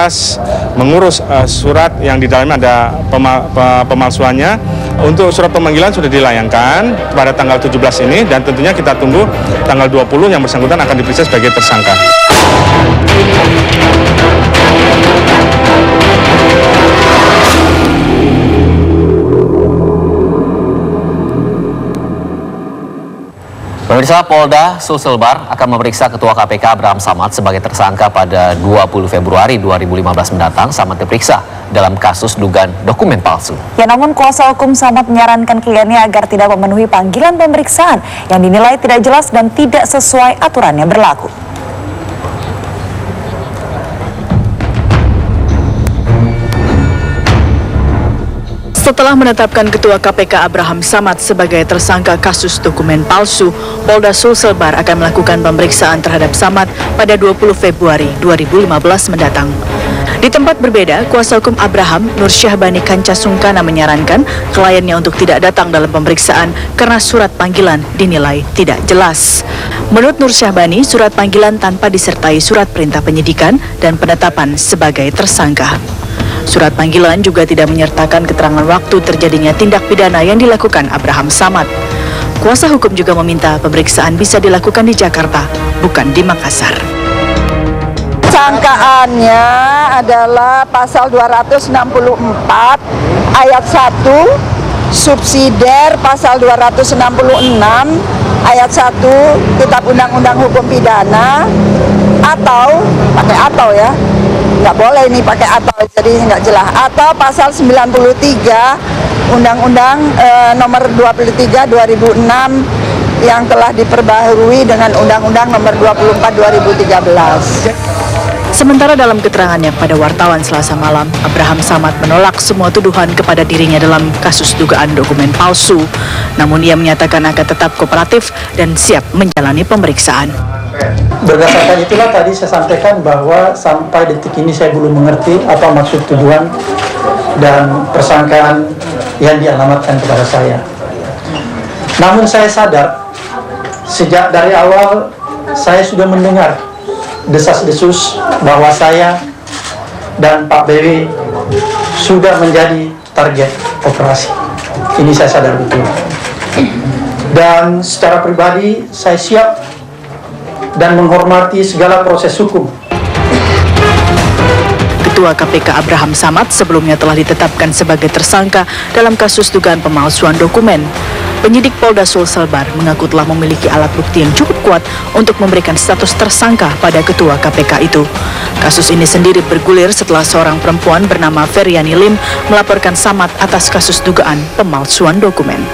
tugas mengurus surat yang di dalamnya ada pemalsuannya. Untuk surat pemanggilan sudah dilayangkan pada tanggal 17 ini dan tentunya kita tunggu tanggal 20 yang bersangkutan akan diperiksa sebagai tersangka. Pemirsa, Polda Sulselbar akan memeriksa Ketua KPK Abraham Samad sebagai tersangka pada 20 Februari 2015 mendatang. Samad diperiksa dalam kasus dugaan dokumen palsu. Ya, namun kuasa hukum Samad menyarankan kliennya agar tidak memenuhi panggilan pemeriksaan yang dinilai tidak jelas dan tidak sesuai aturan yang berlaku. Setelah menetapkan Ketua KPK Abraham Samad sebagai tersangka kasus dokumen palsu, Polda Sulselbar akan melakukan pemeriksaan terhadap Samad pada 20 Februari 2015 mendatang. Di tempat berbeda, kuasa hukum Abraham, Nur Syahbani Kanca Sungkana menyarankan kliennya untuk tidak datang dalam pemeriksaan karena surat panggilan dinilai tidak jelas. Menurut Nur Syahbani, surat panggilan tanpa disertai surat perintah penyidikan dan penetapan sebagai tersangka. Surat panggilan juga tidak menyertakan keterangan waktu terjadinya tindak pidana yang dilakukan Abraham Samad. Kuasa hukum juga meminta pemeriksaan bisa dilakukan di Jakarta, bukan di Makassar. Sangkaannya adalah pasal 264 ayat 1 subsidiar pasal 266 ayat 1 Kitab Undang-Undang Hukum Pidana atau pakai atau ya. Nggak boleh ini pakai atau, jadi nggak jelas. Atau pasal 93 Undang-Undang nomor 23 2006 yang telah diperbaharui dengan Undang-Undang nomor 24 2013. Sementara dalam keterangannya pada wartawan Selasa malam, Abraham Samad menolak semua tuduhan kepada dirinya dalam kasus dugaan dokumen palsu. Namun ia menyatakan akan tetap kooperatif dan siap menjalani pemeriksaan. Berdasarkan itulah tadi saya sampaikan bahwa sampai detik ini saya belum mengerti apa maksud tuduhan dan persangkaan yang dialamatkan kepada saya. Namun saya sadar sejak dari awal saya sudah mendengar desas-desus bahwa saya dan Pak BW sudah menjadi target operasi. Ini saya sadar betul. Dan secara pribadi saya siap dan menghormati segala proses hukum. Ketua KPK Abraham Samad sebelumnya telah ditetapkan sebagai tersangka dalam kasus dugaan pemalsuan dokumen. Penyidik Polda Sulselbar mengaku telah memiliki alat bukti yang cukup kuat untuk memberikan status tersangka pada Ketua KPK itu. Kasus ini sendiri bergulir setelah seorang perempuan bernama Feryani Lim melaporkan Samad atas kasus dugaan pemalsuan dokumen.